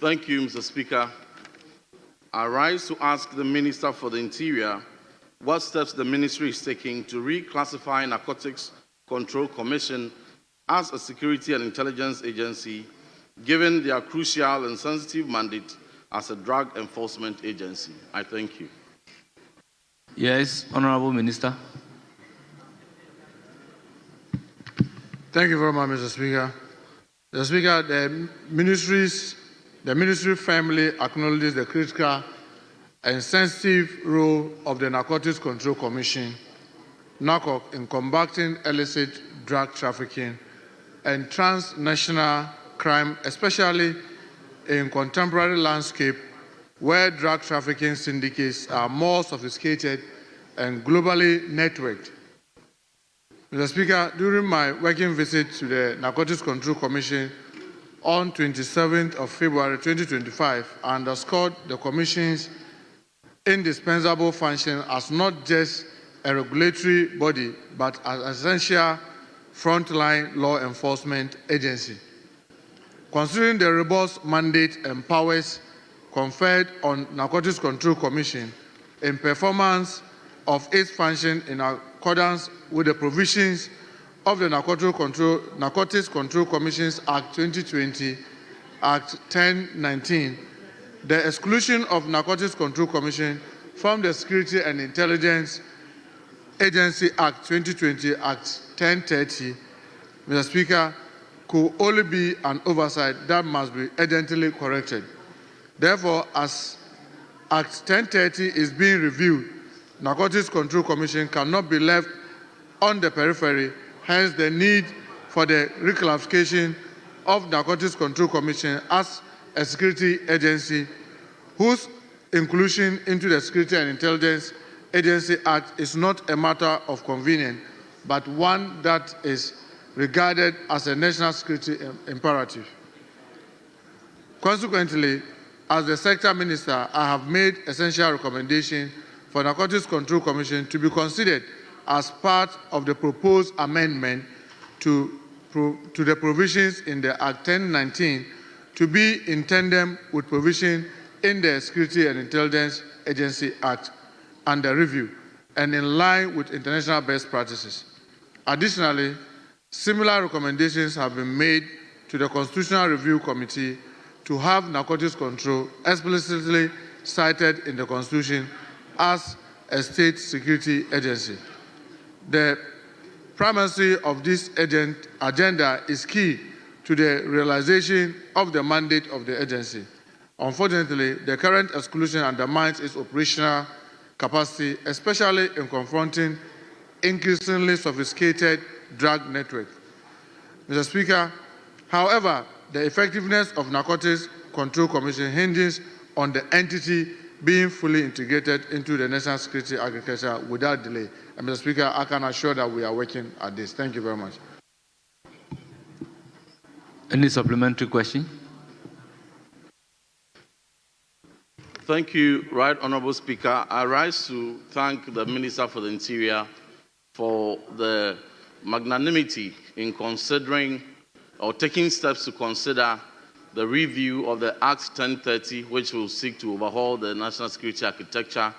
Thank you, Mr. Speaker. I rise to ask the Minister for the Interior what steps the ministry is taking to reclassify Narcotics Control Commission as a security and intelligence agency, given their crucial and sensitive mandate as a drug enforcement agency. I thank you. Yes, Honorable Minister. Thank you very much, Mr. Speaker. Mr. Speaker, the ministry firmly acknowledges the critical and sensitive role of the Narcotics Control Commission, NARCOC, in combating illicit drug trafficking and transnational crime, especially in contemporary landscape where drug trafficking syndicates are more sophisticated and globally networked. Mr. Speaker, during my working visit to the Narcotics Control Commission on 27th of February 2025, I underscored the Commission's indispensable function as not just a regulatory body, but as an essential frontline law enforcement agency. Considering the robust mandate and powers conferred on Narcotics Control Commission in performance of its function in accordance with the provisions of the Narcotics Control Commissions Act 2020, Act 1019, the exclusion of Narcotics Control Commission from the Security and Intelligence Agency Act 2020, Act 1030, Mr. Speaker, could only be an oversight that must be urgently corrected. Therefore, as Act 1030 is being reviewed, Narcotics Control Commission cannot be left on the periphery, hence the need for the reclassification of Narcotics Control Commission as a security agency whose inclusion into the Security and Intelligence Agency Act is not a matter of convenience, but one that is regarded as a national security imperative. Consequently, as the Sector Minister, I have made essential recommendations for Narcotics Control Commission to be considered as part of the proposed amendment to the provisions in the Act 1019 to be in tandem with provision in the Security and Intelligence Agency Act under review and in line with international best practices. Additionally, similar recommendations have been made to the Constitutional Review Committee to have narcotics control explicitly cited in the Constitution as a state security agency. The primacy of this agenda is key to the realization of the mandate of the agency. Unfortunately, the current exclusion undermines its operational capacity, especially in confronting increasingly sophisticated drug networks. Mr. Speaker, however, the effectiveness of Narcotics Control Commission hinges on the entity being fully integrated into the national security agriculture without delay. And Mr. Speaker, I can assure that we are working at this. Thank you very much. Any supplementary question? Thank you, Right Honourable Speaker. I rise to thank the Minister for the Interior for the magnanimity in considering or taking steps to consider the review of the Act 1030, which will seek to overhaul the national security architecture,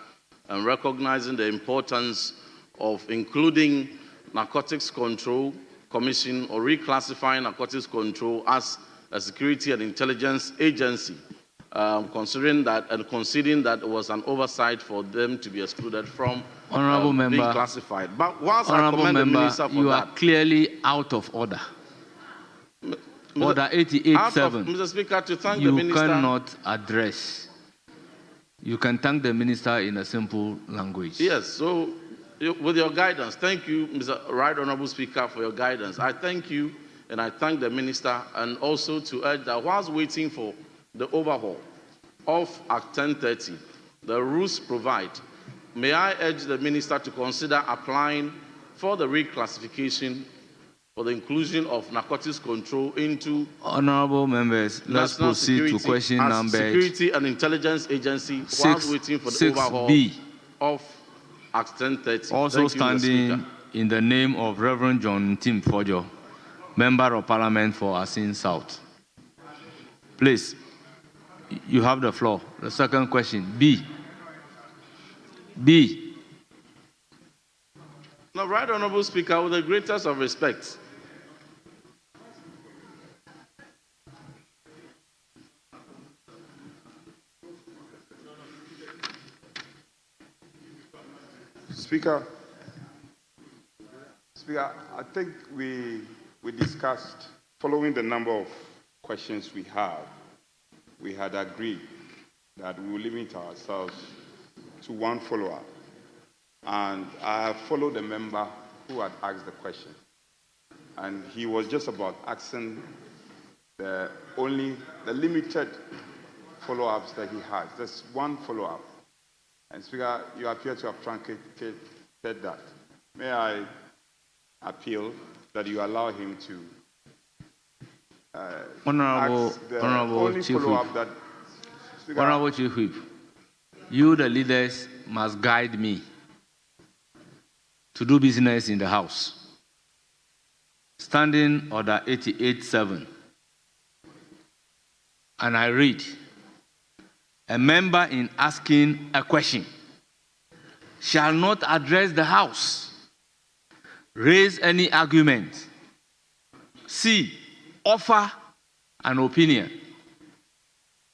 and recognizing the importance of including Narcotics Control Commission or reclassifying Narcotics Control as a security and intelligence agency, considering that and conceding that it was an oversight for them to be excluded from being classified. But whilst I commend the Minister for you that, are clearly out of order. Order 88.7. Mr. Speaker, to thank the Minister. You cannot address. You can thank the Minister in a simple language. Yes, so with your guidance, thank you, Mr. Right Honourable Speaker, for your guidance. I thank you and I thank the Minister, and also to urge that whilst waiting for the overhaul of Act 1030, the rules provide, may I urge the Minister to consider applying for the reclassification for the inclusion of narcotics control into honourable members. Let's proceed to question number Security and Intelligence Agency whilst waiting for the overhaul of Act 1030. Also standing in the name of Reverend John Tim Fojo, Member of Parliament for Asin South. Please. You have the floor. The second question, B. B. Now, Right Honorable Speaker, with the greatest of respect, Speaker, I think we discussed, following the number of questions we had agreed that we will limit ourselves to one follow-up. And I have followed the member who had asked the question. And he was just about asking the limited follow-ups that he has. Just one follow-up. And Speaker, you appear to have truncated that. May I appeal that you allow him to Honorable Chief Whip. Honorable Chief Whip, you, the leaders, must guide me to do business in the House. Standing Order 88.7. And I read, a member in asking a question shall not address the House, raise any argument, C, offer an opinion.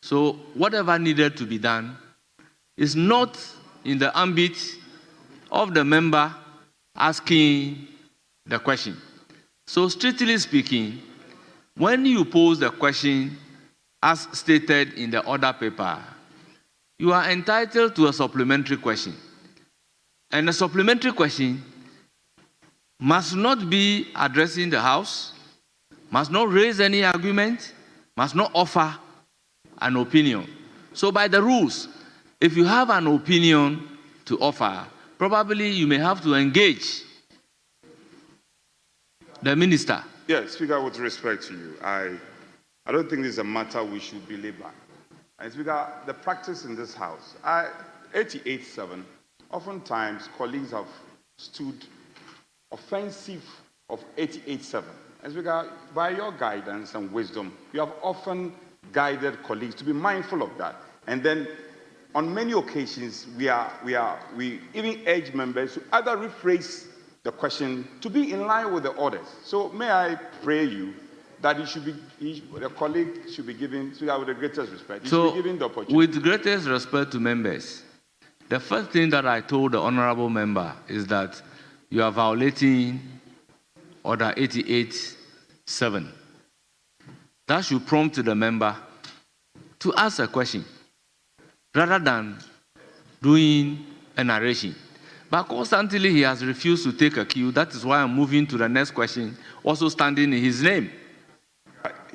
So whatever needed to be done is not in the ambit of the member asking the question. So strictly speaking, when you pose the question as stated in the order paper, you are entitled to a supplementary question. And a supplementary question must not be addressing the House, must not raise any argument, must not offer an opinion. So by the rules, if you have an opinion to offer, probably you may have to engage the minister. Yes, Speaker, with respect to you, I don't think this is a matter we should belabor. And Speaker, the practice in this House, 88.7, oftentimes colleagues have stood offensive of 88.7. And Speaker, by your guidance and wisdom, you have often guided colleagues to be mindful of that. And then on many occasions, we even urge members to either rephrase the question to be in line with the orders. So may I pray you that the colleague should be given, with the greatest respect, should be given the opportunity. With greatest respect to members, the first thing that I told the honorable member is that you are violating Order 88.7. That should prompt the member to ask a question rather than doing a narration. But constantly he has refused to take a cue. That is why I'm moving to the next question, also standing in his name.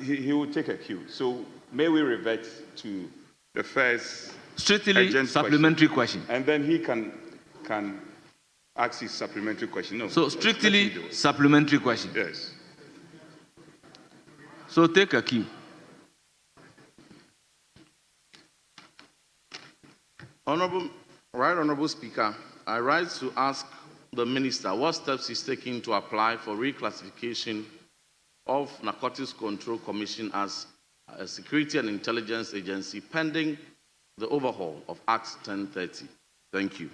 He will take a cue. So may we revert to the first strictly supplementary question. And then he can ask his supplementary question. No. So strictly supplementary question. Yes. So take a cue. Right Honorable Speaker, I rise to ask the Minister what steps he's taking to apply for reclassification of Narcotics Control Commission as a security and intelligence agency pending the overhaul of Act 1030. Thank you.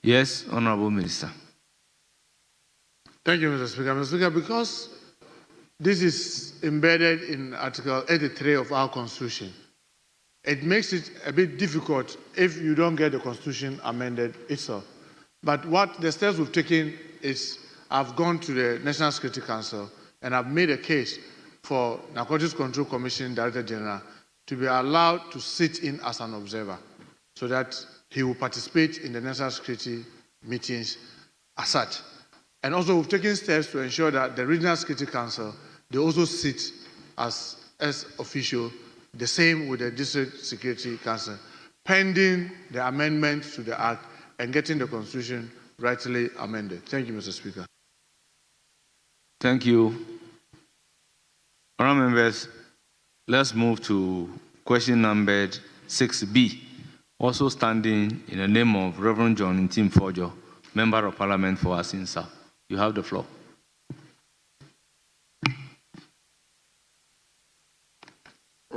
Yes, Honorable Minister. Thank you, Mr. Speaker. Mr. Speaker, because this is embedded in Article 83 of our Constitution, it makes it a bit difficult if you don't get the Constitution amended itself. But what the steps we've taken is I've gone to the National Security Council and I've made a case for Narcotics Control Commission Director General to be allowed to sit in as an observer so that he will participate in the national security meetings as such. And also we've taken steps to ensure that the Regional Security Council, they also sit as official, the same with the District Security Council, pending the amendment to the Act and getting the Constitution rightly amended. Thank you, Mr. Speaker. Thank you. Honourable members, let's move to question number 6B, also standing in the name of Reverend John Ntim Forjo, Member of Parliament for Asin. You have the floor.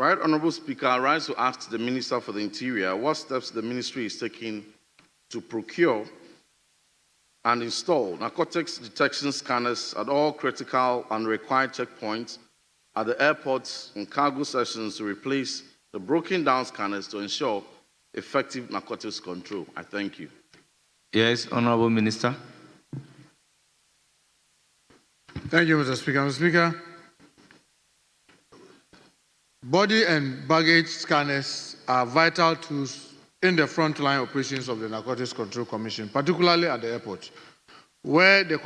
Right Honorable Speaker, I rise to ask the Minister for the Interior what steps the ministry is taking to procure and install narcotics detection scanners at all critical and required checkpoints at the airports and cargo sessions to replace the broken down scanners to ensure effective narcotics control. I thank you. Yes, Honorable Minister. Thank you, Mr. Speaker. Mr. Speaker, body and baggage scanners are vital tools in the frontline operations of the Narcotics Control Commission, particularly at the airport, where the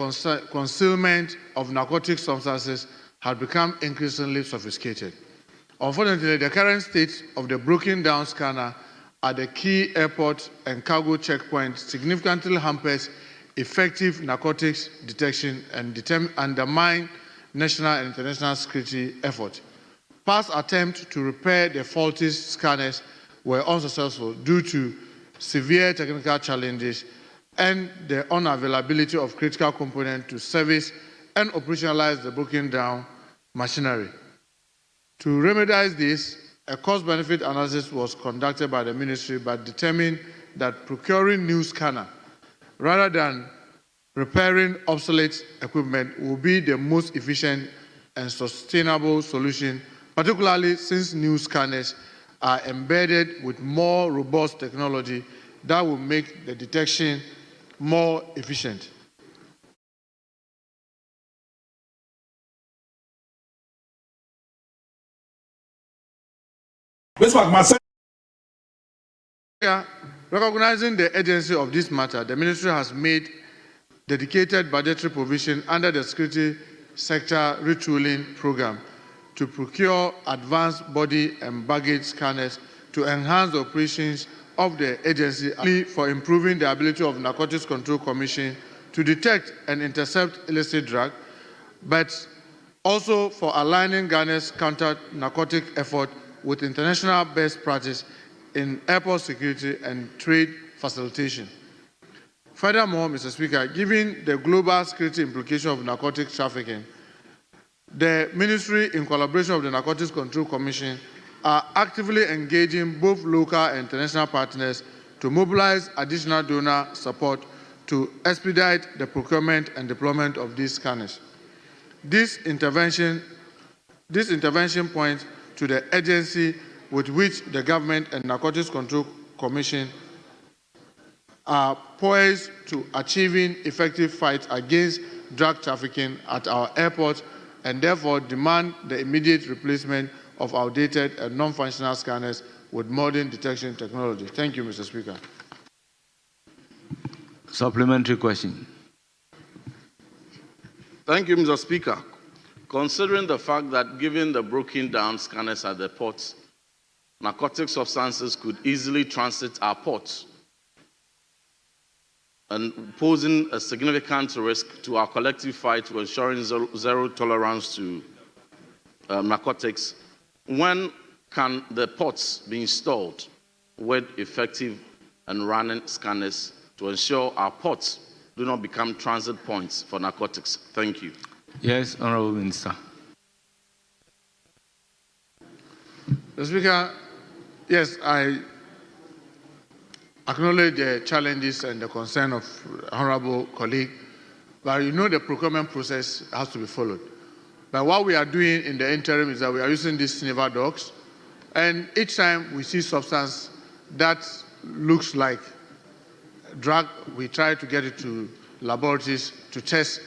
concealment of narcotic substances has become increasingly sophisticated. Unfortunately, the current state of the broken down scanner at the key airport and cargo checkpoints significantly hampers effective narcotics detection and undermine national and international security efforts. Past attempts to repair the faulty scanners were unsuccessful due to severe technical challenges and the unavailability of critical components to service and operationalize the broken down machinery. To remedize this, a cost-benefit analysis was conducted by the ministry but determined that procuring new scanner rather than repairing obsolete equipment will be the most efficient and sustainable solution, particularly since new scanners are embedded with more robust technology that will make the detection more efficient. Recognizing the urgency of this matter, the ministry has made dedicated budgetary provision under the security sector retooling program to procure advanced body and baggage scanners to enhance the operations of the agency for improving the ability of Narcotics Control Commission to detect and intercept illicit drug, but also for aligning Ghana's counter-narcotic effort with international best practice in airport security and trade facilitation. Furthermore, Mr. Speaker, given the global security implication of narcotic trafficking, the Ministry, in collaboration with the Narcotics Control Commission, are actively engaging both local and international partners to mobilize additional donor support to expedite the procurement and deployment of these scanners. This intervention points to the urgency with which the government and Narcotics Control Commission are poised to achieving effective fight against drug trafficking at our airports and therefore demand the immediate replacement of outdated and non-functional scanners with modern detection technology. Thank you, Mr. Speaker. Supplementary question. Thank you, Mr. Speaker. Considering the fact that given the broken down scanners at the ports, narcotic substances could easily transit our ports and posing a significant risk to our collective fight to ensuring zero tolerance to narcotics, when can the ports be installed with effective and running scanners to ensure our ports do not become transit points for narcotics? Thank you. Yes, Honorable Minister. Mr. Speaker, yes, I acknowledge the challenges and the concern of honorable colleague, but you know the procurement process has to be followed. But what we are doing in the interim is that we are using these Sniffer dogs, and each time we see substance that looks like drug, we try to get it to laboratories to test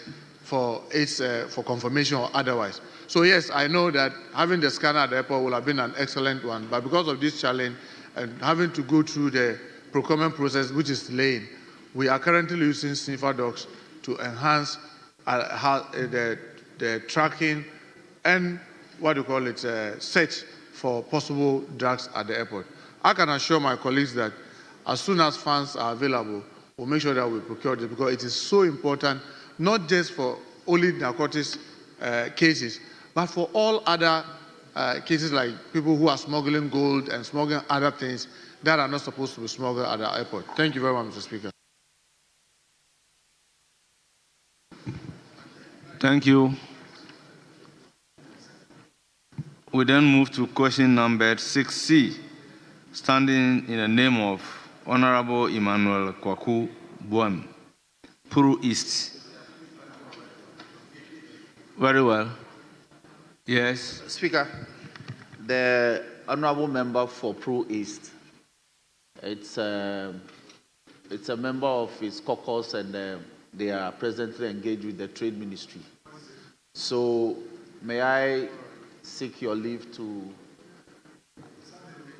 for its for confirmation or otherwise. So yes, I know that having the scanner at the airport will have been an excellent one, but because of this challenge and having to go through the procurement process, which is delaying, we are currently using Sniffer dogs to enhance the tracking and search for possible drugs at the airport. I can assure my colleagues that as soon as funds are available, we'll make sure that we procure this because it is so important, not just for only narcotics cases, but for all other cases like people who are smuggling gold and smuggling other things that are not supposed to be smuggled at the airport. Thank you very much, Mr. Speaker. Thank you. We then move to question number 6C, standing in the name of Honorable Emmanuel Kwaku Buam, Puru East. Very well. Yes. Speaker, the honorable member for Pro East, it's a member of his caucus, and they are presently engaged with the trade ministry. So may I seek your leave to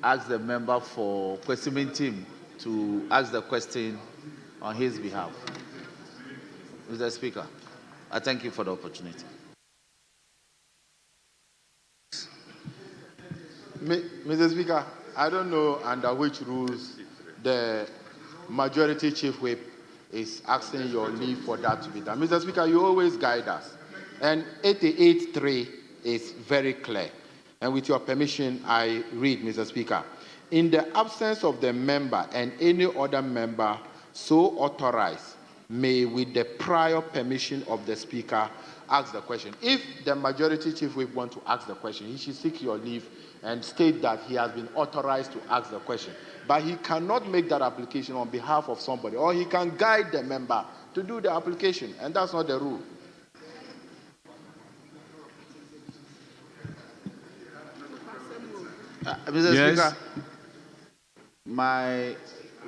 ask the member for questioning team to ask the question on his behalf. Mr. Speaker, I thank you for the opportunity. Mr. Speaker, I don't know under which rules the majority chief whip is asking your leave for that to be done. Mr. Speaker, you always guide us. And 88.3 is very clear. And with your permission, I read, Mr. Speaker. In the absence of the member and any other member so authorized, may, with the prior permission of the Speaker, ask the question. If the majority chief whip want to ask the question, he should seek your leave and state that he has been authorized to ask the question. But he cannot make that application on behalf of somebody, or he can guide the member to do the application, and that's not the rule. Mr. Yes. Speaker, my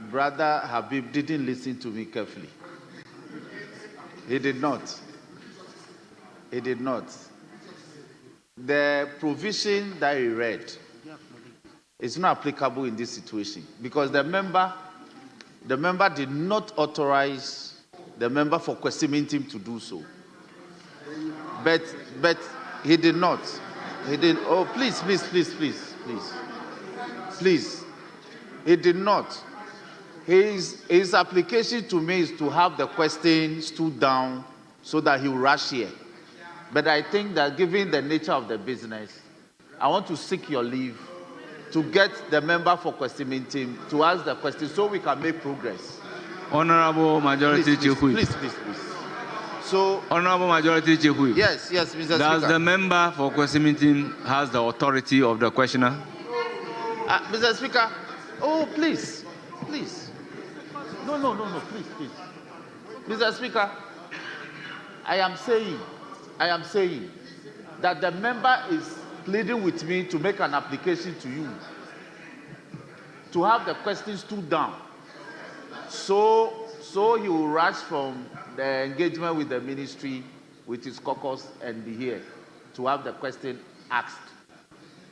brother Habib didn't listen to me carefully. He did not. He did not. The provision that he read is not applicable in this situation because the member did not authorize the member for questioning him to do so. But he did not. He did. Oh, please. He did not. His application to me is to have the question stood down so that he will rush here. But I think that given the nature of the business, I want to seek your leave to get the member for questioning team to ask the question so we can make progress. Honorable Majority Chief Whip. Please. So, Honorable Majority Chief Whip. yes, Mr. Speaker. Does the member for questioning team has the authority of the questioner? Mr. Speaker, oh, please. No, please. Mr. Speaker, I am saying that the member is pleading with me to make an application to you to have the questions stood down. So he will rush from the engagement with the ministry, with his caucus, and be here to have the question asked.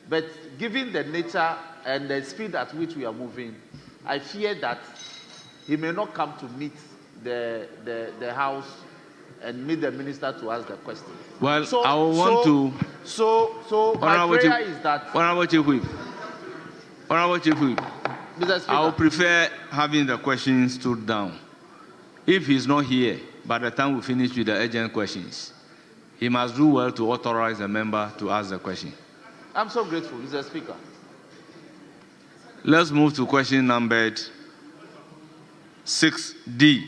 But given the nature and the speed at which we are moving, I fear that he may not come to meet the House and meet the minister to ask the question. Well, I will want to. So my prayer is that. Honorable Chief Whip. Mr. Speaker, I would prefer having the questions stood down. If he's not here, by the time we finish with the urgent questions, he must do well to authorize a member to ask the question. I'm so grateful, Mr. Speaker. Let's move to question numbered 6D,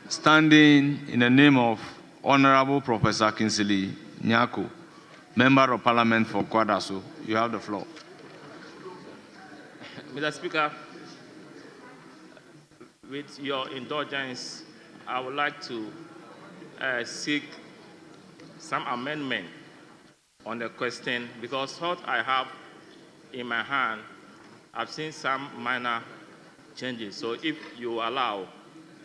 standing in the name of Honorable Professor Kingsley Nyako, Member of Parliament for Kwadaso. You have the floor. Mr. Speaker, with your indulgence, I would like to seek some amendment on the question because what I have in my hand, I've seen some minor changes. So if you allow,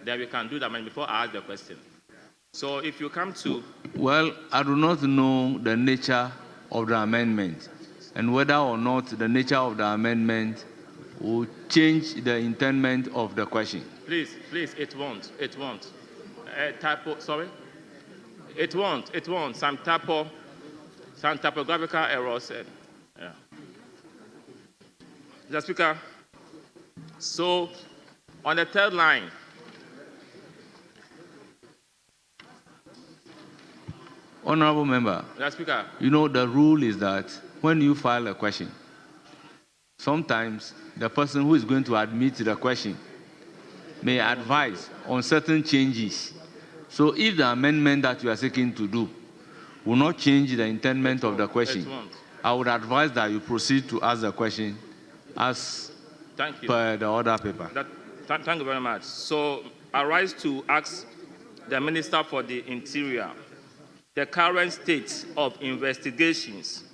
then we can do that before I ask the question. So if you come to... Well, I do not know the nature of the amendment and whether or not the nature of the amendment will change the intendment of the question. Please, it won't. Typo, sorry? It won't. Some typographical errors. Yeah. Mr. Speaker, so on the third line, Honorable Member, Mr. Speaker, you know the rule is that when you file a question, sometimes the person who is going to admit the question may advise on certain changes. So if the amendment that you are seeking to do will not change the intendment of the question, I would advise that you proceed to ask the question as Thank you. per the order paper. Thank you very much. So I rise to ask the Minister for the Interior the current state of investigations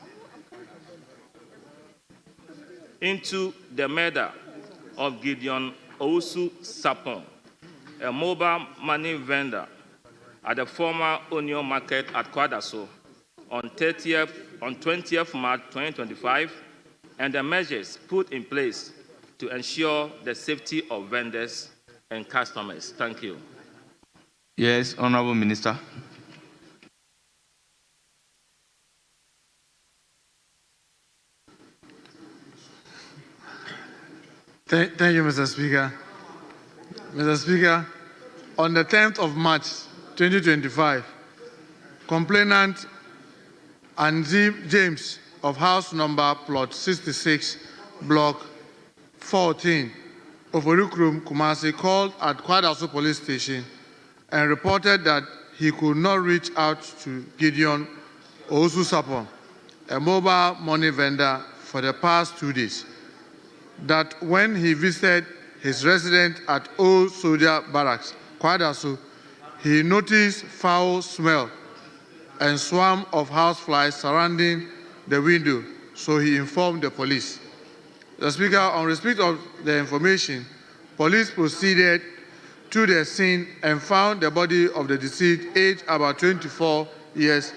into the murder of Gideon Owusu Sapon, a mobile money vendor at the former Onion Market at Kwadaso on 20th March 2025, and the measures put in place to ensure the safety of vendors and customers. Thank you. Yes, Honorable Minister. Thank you, Mr. Speaker. Mr. Speaker, on the 10th of March 2025, complainant Andy James of house number plot 66, block 14, Oforukrum, Kumasi, called at Kwadaso police station and reported that he could not reach out to Gideon Owusu Sapon, a mobile money vendor, for the past 2 days. That when he visited his residence at Old Soldier Barracks, Kwadaso, he noticed foul smell and swarm of houseflies surrounding the window, so he informed the police. The Speaker, on receipt of the information, police proceeded to the scene and found the body of the deceased, aged about 24 years,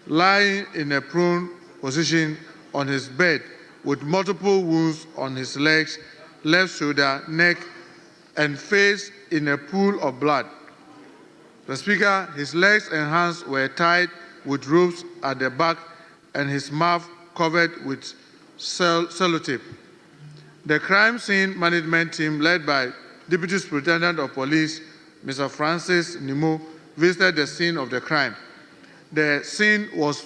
lying in a prone position on his bed with multiple wounds on his legs, left shoulder, neck, and face in a pool of blood. The Speaker, his legs and hands were tied with ropes at the back and his mouth covered with sellotape. The crime scene management team, led by Deputy Superintendent of Police, Mr. Francis Nimo, visited the scene of the crime. The scene was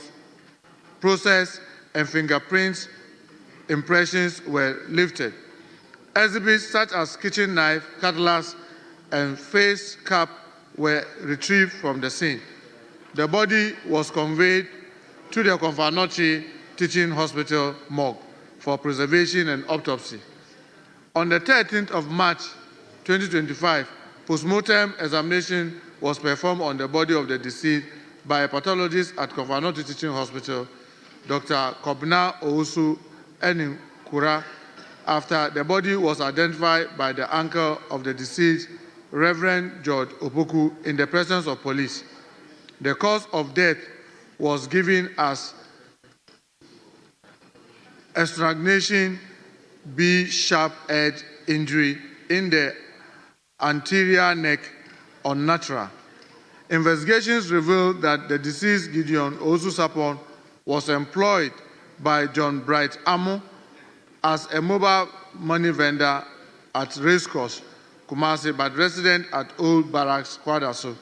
processed and fingerprints impressions were lifted. Exhibits such as kitchen knife, cutlass, and face cap were retrieved from the scene. The body was conveyed to the Konfanochi Teaching Hospital morgue for preservation and autopsy. On the 13th of March 2025, postmortem examination was performed on the body of the deceased by a pathologist at Konfanochi Teaching Hospital, Dr. Kobna Owusu Eninkura, after the body was identified by the uncle of the deceased, Reverend George Opoku, in the presence of police. The cause of death was given as strangulation B sharp edge injury in the anterior neck, unnatural. Investigations revealed that the deceased Gideon Owusu Sapon was employed by John Bright Amo as a mobile money vendor at Racecourse, Kumasi, but resident at Old Barracks, Kwadaso.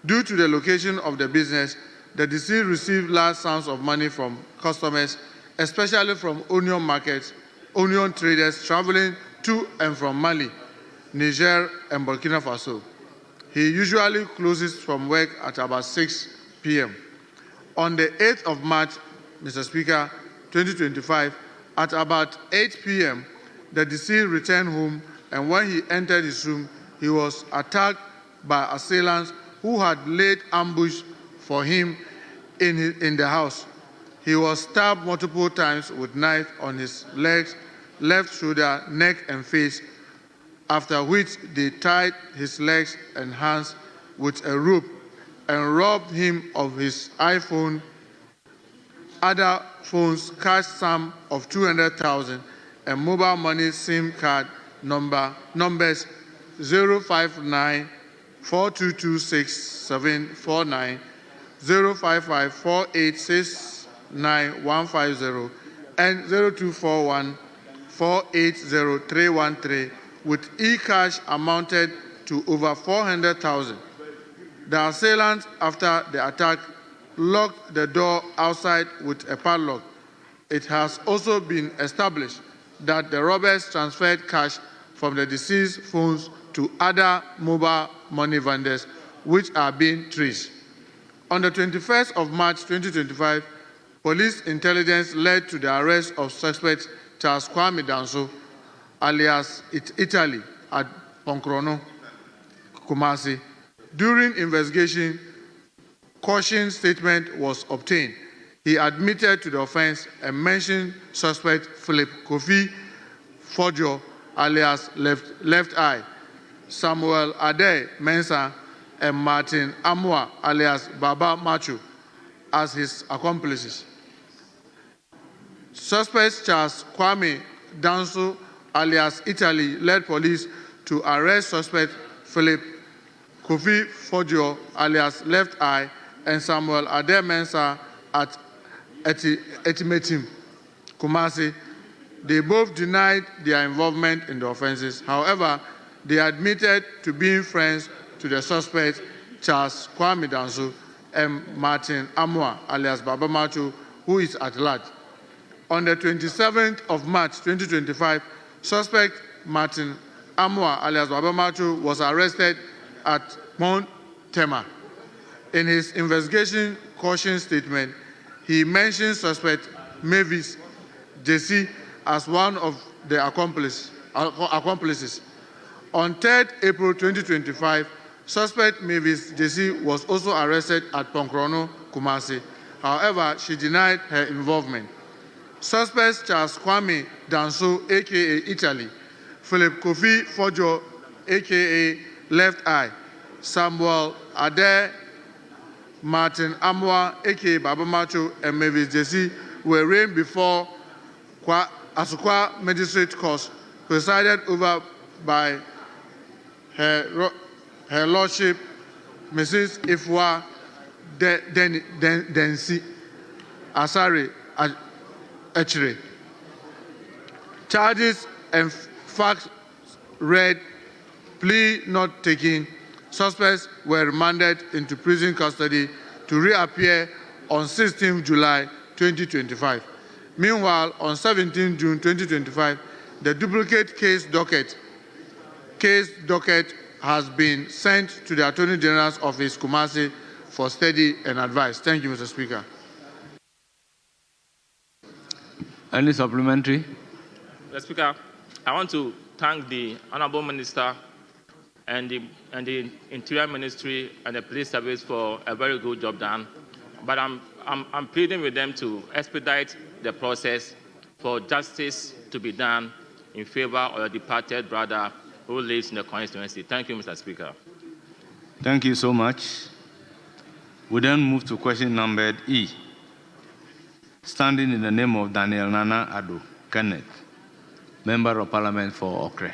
Due to the location of the business, the deceased received large sums of money from customers, especially from onion markets, onion traders traveling to and from Mali, Niger, and Burkina Faso. He usually closes from work at about 6 p.m. On the 8th of March, Mr. Speaker, 2025, at about 8 p.m., the deceased returned home, and when he entered his room, he was attacked by assailants who had laid ambush for him in the house. He was stabbed multiple times with knife on his legs, left shoulder, neck, and face, after which they tied his legs and hands with a rope and robbed him of his iPhone, other phones, cash sum of 200,000, and mobile money SIM card numbers 059 4226 055 486 150, and 0241 480 313, with e-cash amounted to over 400,000. The assailants, after the attack, locked the door outside with a padlock. It has also been established that the robbers transferred cash from the deceased phones to other mobile money vendors, which are being traced. On the 21st of March 2025, police intelligence led to the arrest of suspect Charles Kwame Danso, alias Italy, at Ponkrono, Kumasi. During investigation, caution statement was obtained. He admitted to the offense and mentioned suspect Philip Kofi Fodio, alias Left Eye, Samuel Ade Mensah, and Martin Amwa, alias Baba Machu, as his accomplices. Suspect Charles Kwame Danso, alias Italy, led police to arrest suspect Philip Kofi Fodio, alias Left Eye, and Samuel Ade Mensah at Etimetim, Kumasi. They both denied their involvement in the offenses. However, they admitted to being friends to the suspect Charles Kwame Danso and Martin Amwa, alias Baba Machu, who is at large. On the 27th of March 2025, suspect Martin Amwa, alias Baba Machu, was arrested at Mount Tema. In his investigation caution statement, he mentioned suspect Mavis JC as one of the accomplices. On 3rd April 2025, suspect Mavis JC was also arrested at Ponkrono, Kumasi. However, she denied her involvement. Suspects Charles Kwame Danso, aka Italy, Philip Kofi Fodio, aka Left Eye, Samuel Ade, Martin Amwa, aka Baba Macho, and Mavis JC were arraigned before Asukwa Magistrate Court, presided over by Her Lordship Mrs. Ifwa Densi Asare Echre. Charges and facts read, plea not taken. Suspects were remanded into prison custody to reappear on 16 July 2025. Meanwhile, on 17 June 2025, the duplicate case docket has been sent to the Attorney General's Office, Kumasi, for study and advice. Thank you, Mr. Speaker. Any supplementary? Mr. Speaker, I want to thank the Honorable Minister and the Interior Ministry and the Police Service for a very good job done. But I'm pleading with them to expedite the process for justice to be done in favor of a departed brother who lives in the constituency. Thank you, Mr. Speaker. Thank you so much. We then move to question numbered E. Standing in the name of Daniel Nana Ado Kenneth, Member of Parliament for Okre.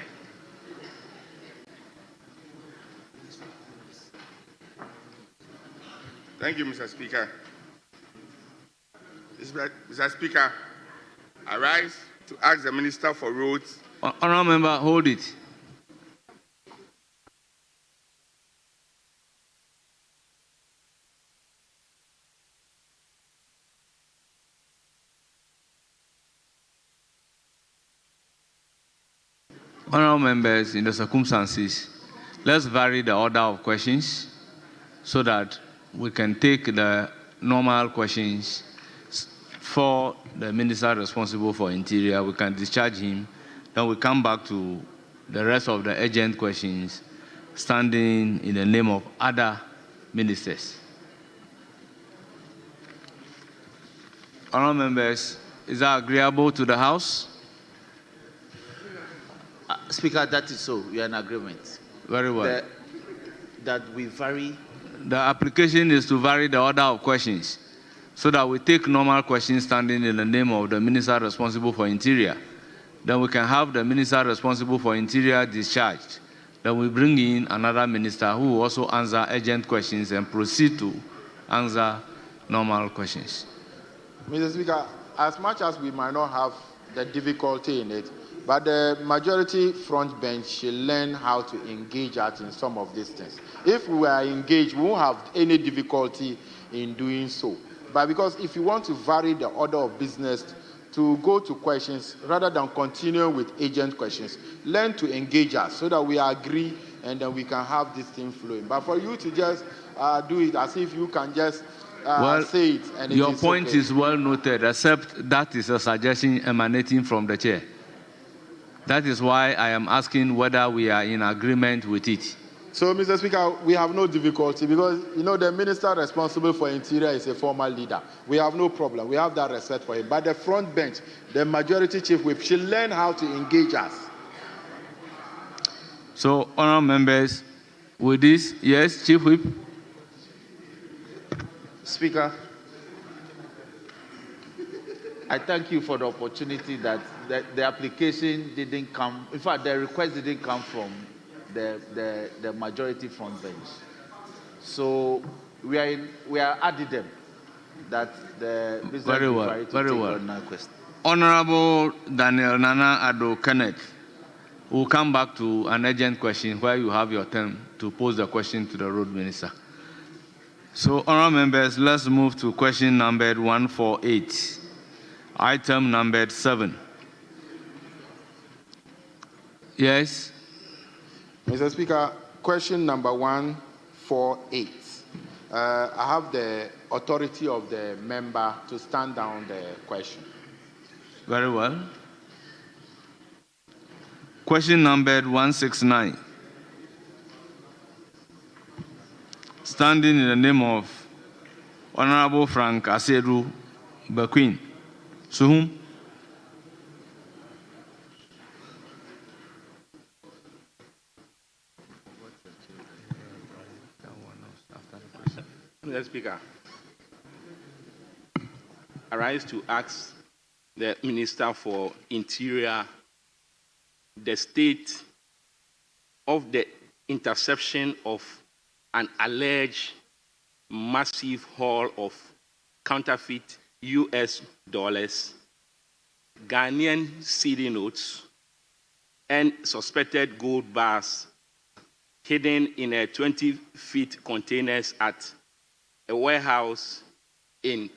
Thank you, Mr. Speaker. Mr. Speaker, I rise to ask the Minister for Roads. Honourable Member, hold it. Honourable members, in the circumstances, let's vary the order of questions so that we can take the normal questions for the minister responsible for Interior. We can discharge him. Then we come back to the rest of the urgent questions standing in the name of other ministers. Honourable members, is that agreeable to the House? Speaker, that is so. We are in agreement. Very well. That we vary. The application is to vary the order of questions so that we take normal questions standing in the name of the minister responsible for Interior. Then we can have the minister responsible for Interior discharged. Then we bring in another minister who will also answer urgent questions and proceed to answer normal questions. Mr. Speaker, as much as we might not have the difficulty in it, but the majority front bench should learn how to engage us in some of these things. If we are engaged, we won't have any difficulty in doing so. But because if you want to vary the order of business to go to questions rather than continue with agent questions, learn to engage us so that we agree and then we can have this thing flowing. But for you to just do it as if you can just say it. And it your is point okay. is well noted, except that is a suggestion emanating from the chair. That is why I am asking whether we are in agreement with it. So, Mr. Speaker, we have no difficulty because, the minister responsible for interior is a former leader. We have no problem. We have that respect for him. But the front bench, the majority chief whip, should learn how to engage us. So, honourable members, with this, yes, Chief Whip? Speaker, I thank you for the opportunity that the application didn't come, in fact, the request didn't come from the majority front bench. So we are adding them that the business Very well, to very take well. on that question. Honourable Daniel Nana Addo Kenneth, we'll come back to an urgent question where you have your turn to pose the question to the road minister. So, honourable members, let's move to question numbered 148, item numbered 7. Yes? Mr. Speaker, question number 148. I have the authority of the member to stand down the question. Very well. Question numbered 169. Standing in the name of Honorable Frank Asedu Bequin. Suhum. Mr. Speaker, I rise to ask the Minister for Interior the state of the interception of an alleged massive haul of counterfeit US dollars, Ghanaian cedi notes, and suspected gold bars hidden in a 20-feet containers at a warehouse in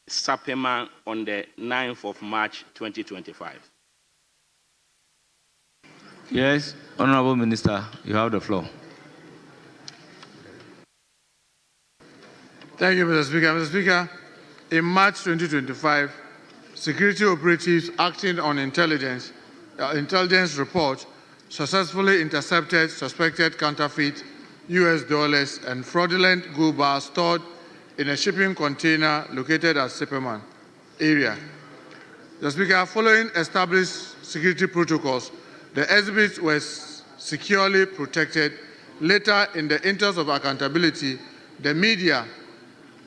Sapema on the 9th of March 2025. Yes, Honorable Minister, you have the floor. Thank you, Mr. Speaker. Mr. Speaker, in March 2025, security operatives acting on intelligence report successfully intercepted suspected counterfeit US dollars and fraudulent gold bars stored in a shipping container located at Sepeman area. Mr. Speaker, following established security protocols, the exhibits were securely protected. Later, in the interest of accountability, the media,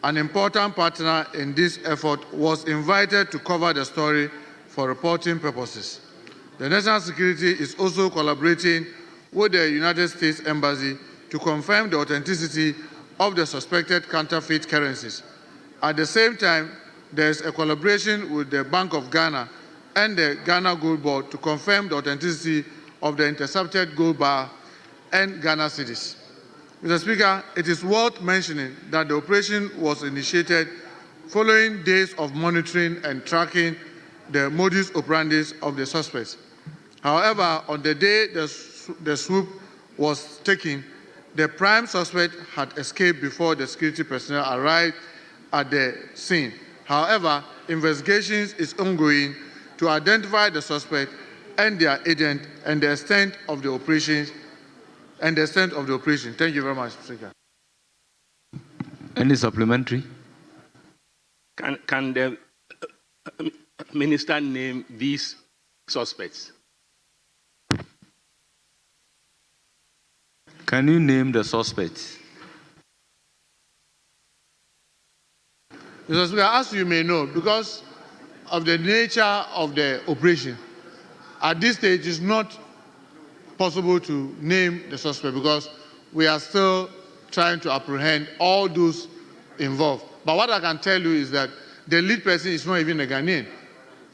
an important partner in this effort, was invited to cover the story for reporting purposes. The National Security is also collaborating with the United States Embassy to confirm the authenticity of the suspected counterfeit currencies. At the same time, there is a collaboration with the Bank of Ghana and the Ghana Gold Board to confirm the authenticity of the intercepted gold bar and Ghana cedis. Mr. Speaker, it is worth mentioning that the operation was initiated following days of monitoring and tracking the modus operandi of the suspects. However, on the day the swoop was taken, the prime suspect had escaped before the security personnel arrived at the scene. However, investigations is ongoing to identify the suspect and their agent and the extent of the operation. Thank you very much, Speaker. Any supplementary? Can the minister name these suspects? Can you name the suspects? Mr. Speaker, as you may know, because of the nature of the operation, at this stage it's not possible to name the suspect because we are still trying to apprehend all those involved. But what I can tell you is that the lead person is not even a Ghanaian.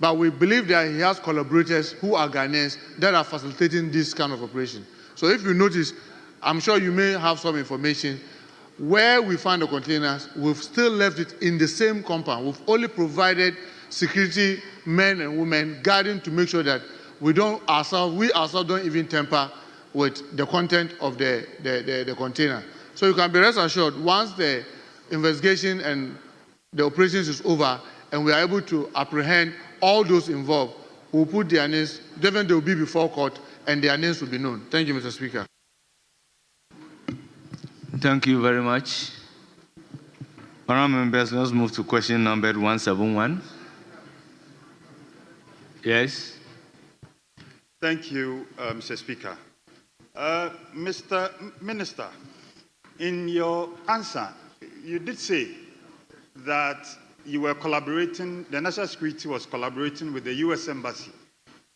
But we believe that he has collaborators who are Ghanaians that are facilitating this kind of operation. So if you notice, I'm sure you may have some information. Where we find the containers, we've still left it in the same compound. We've only provided security men and women guarding to make sure that we ourselves don't even tamper with the content of the container. So you can be rest assured, once the investigation and the operations is over and we are able to apprehend all those involved, we will put their names, definitely they will be before court and their names will be known. Thank you, Mr. Speaker. Thank you very much. Honourable members, let's move to question number 171. Yes. Thank you, Mr. Speaker. Mr. Minister, in your answer, you did say that you were collaborating, the National Security was collaborating with the U.S. Embassy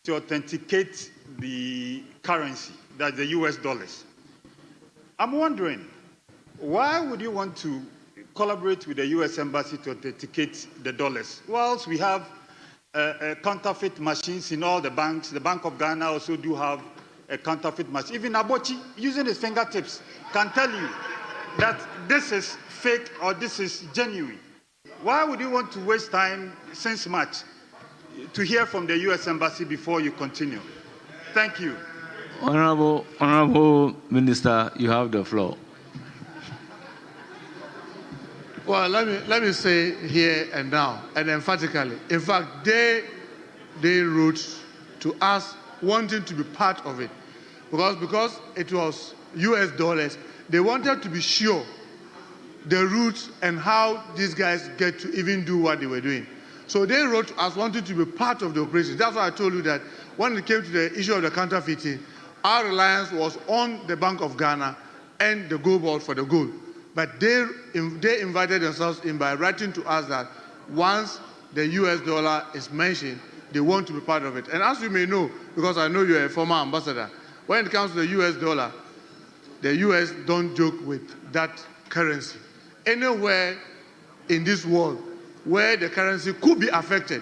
to authenticate the currency, that's the U.S. dollars. I'm wondering, why would you want to collaborate with the U.S. Embassy to authenticate the dollars? Whilst we have counterfeit machines in all the banks, the Bank of Ghana also do have a counterfeit machine. Even Abochi, using his fingertips, can tell you that this is fake or this is genuine. Why would you want to waste time since March to hear from the U.S. Embassy before you continue? Thank you. Honorable Minister, you have the floor. Well, let me say here and now, and emphatically, in fact, they wrote to us wanting to be part of it, because it was US dollars. They wanted to be sure the route and how these guys get to even do what they were doing. So they wrote to us wanting to be part of the operation. That's why I told you that when it came to the issue of the counterfeiting, our reliance was on the Bank of Ghana and the Gold Board for the gold. But they invited themselves in by writing to us that once the US dollar is mentioned, they want to be part of it. And as you may know, because I know you're a former ambassador, when it comes to the US dollar, the US don't joke with that currency. Anywhere in this world where the currency could be affected,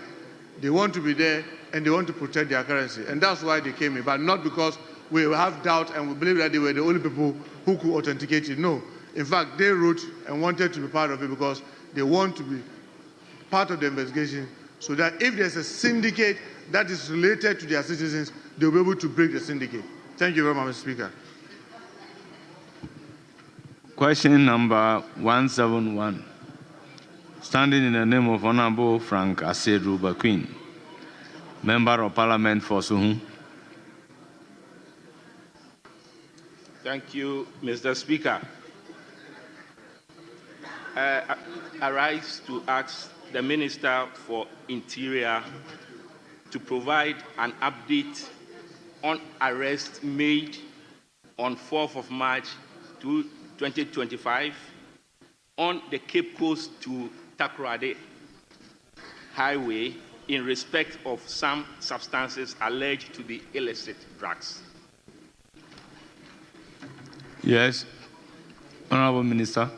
they want to be there and they want to protect their currency. And that's why they came in, but not because we have doubt and we believe that they were the only people who could authenticate it. No. In fact, they wrote and wanted to be part of it because they want to be part of the investigation so that if there's a syndicate that is related to their citizens, they'll be able to break the syndicate. Thank you very much, Mr. Speaker. Question number 171. Standing in the name of Honorable Frank Asedru Bakwin, Member of Parliament for Suhun. Thank you, Mr. Speaker. I rise to ask the Minister for Interior to provide an update on arrests made on 4th of March 2025 on the Cape Coast to Takoradi Highway in respect of some substances alleged to be illicit drugs. Yes. Honorable Minister.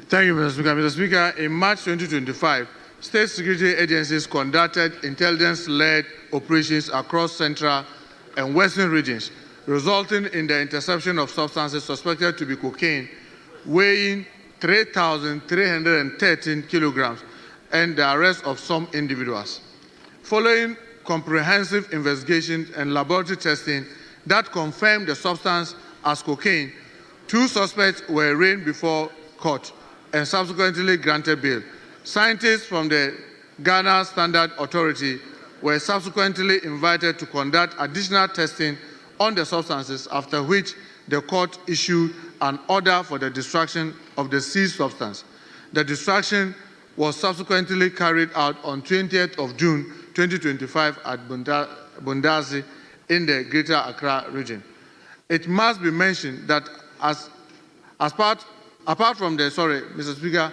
Thank you, Mr. Speaker. Mr. Speaker, in March 2025, state security agencies conducted intelligence-led operations across central and western regions, resulting in the interception of substances suspected to be cocaine, weighing 3,313 kilograms, and the arrest of some individuals. Following comprehensive investigation and laboratory testing that confirmed the substance as cocaine, 2 suspects were arraigned before court and subsequently granted bail. Scientists from the Ghana Standard Authority were subsequently invited to conduct additional testing on the substances, after which the court issued an order for the destruction of the seized substance. The destruction was subsequently carried out on 20th of June 2025 at Bundazi in the Greater Accra region. It must be mentioned that apart from the, Mr. Speaker,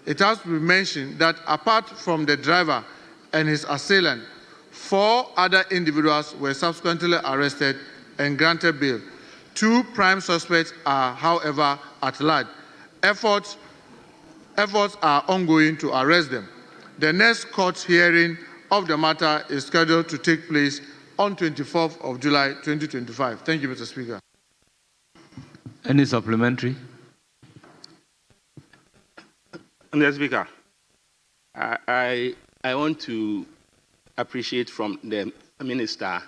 it has to be mentioned that apart from the driver and his assailant, 4 other individuals were subsequently arrested and granted bail. 2 prime suspects are, however, at large. Efforts are ongoing to arrest them. The next court hearing of the matter is scheduled to take place on 24th of July 2025. Thank you, Mr. Speaker. Any supplementary? Mr. Speaker, I want to appreciate from the Minister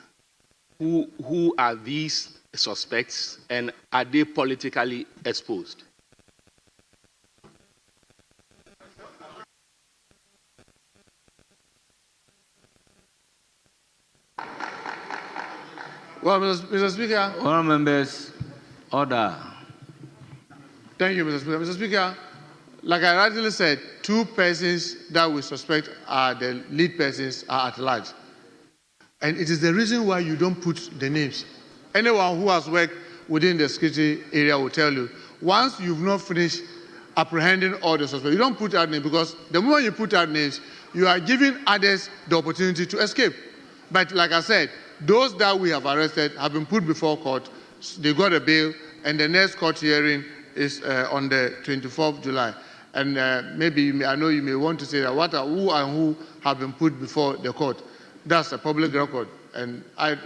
who are these suspects and are they politically exposed? Well, Mr. Speaker. Honourable members, order. Thank you, Mr. Speaker. Mr. Speaker, like I rightly said, 2 persons that we suspect are the lead persons are at large. And it is the reason why you don't put the names. Anyone who has worked within the security area will tell you, once you've not finished apprehending all the suspects, you don't put out names, because the moment you put out names, you are giving others the opportunity to escape. But like I said, those that we have arrested have been put before court, they got a bail, and the next court hearing is on the 24th of July. And maybe, I know you may want to say that who and who have been put before the court. That's a public record, and I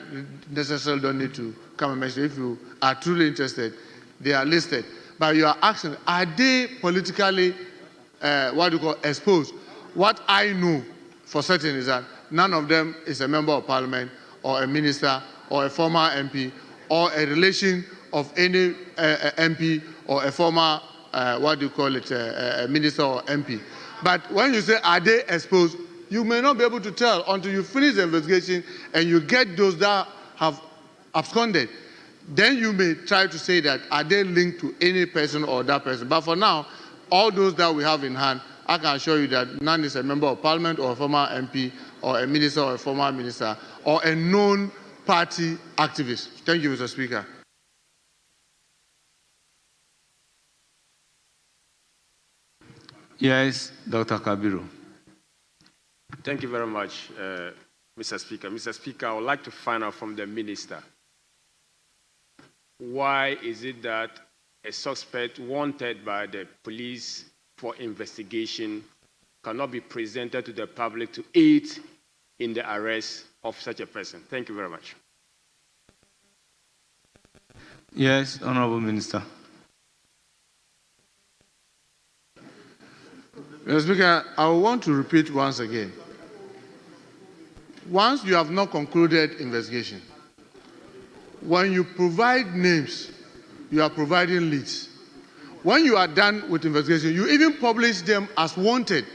necessarily don't need to come and mention. If you are truly interested, they are listed. But you are asking, are they politically, exposed? What I know for certain is that none of them is a member of parliament or a minister or a former MP or a relation of any MP or a former, a minister or MP. But when you say, are they exposed, you may not be able to tell until you finish the investigation and you get those that have absconded. Then you may try to say that, are they linked to any person or that person? But for now, all those that we have in hand, I can assure you that none is a member of parliament or a former MP or a minister or a former minister or a known party activist. Thank you, Mr. Speaker. Yes, Dr. Kabiru. Thank you very much, Mr. Speaker. Mr. Speaker, I would like to find out from the minister, why is it that a suspect wanted by the police for investigation cannot be presented to the public to aid in the arrest of such a person? Thank you very much. Yes, Honourable Minister. Mr. Speaker, I want to repeat once again. Once you have not concluded investigation, when you provide names, you are providing leads. When you are done with investigation, you even publish them as wanted,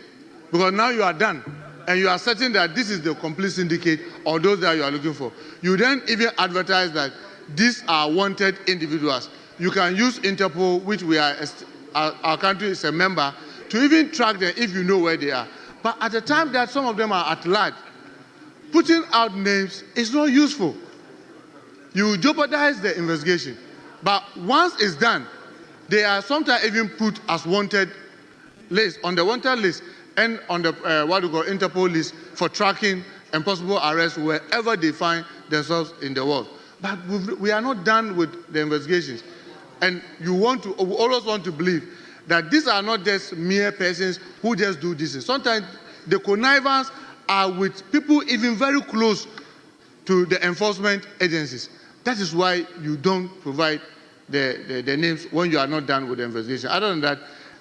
because now you are done and you are certain that this is the complete syndicate or those that you are looking for. You then even advertise that these are wanted individuals. You can use Interpol, which our country is a member, to even track them if you know where they are. But at the time that some of them are at large, putting out names is not useful. You jeopardize the investigation. But once it's done, they are sometimes even put as wanted list, on the wanted list, and on the Interpol list for tracking and possible arrest wherever they find themselves in the world. But we are not done with the investigations. And you always want to believe that these are not just mere persons who just do this. Sometimes the connivance are with people even very close to the enforcement agencies. That is why you don't provide the names when you are not done with the investigation. Other than that,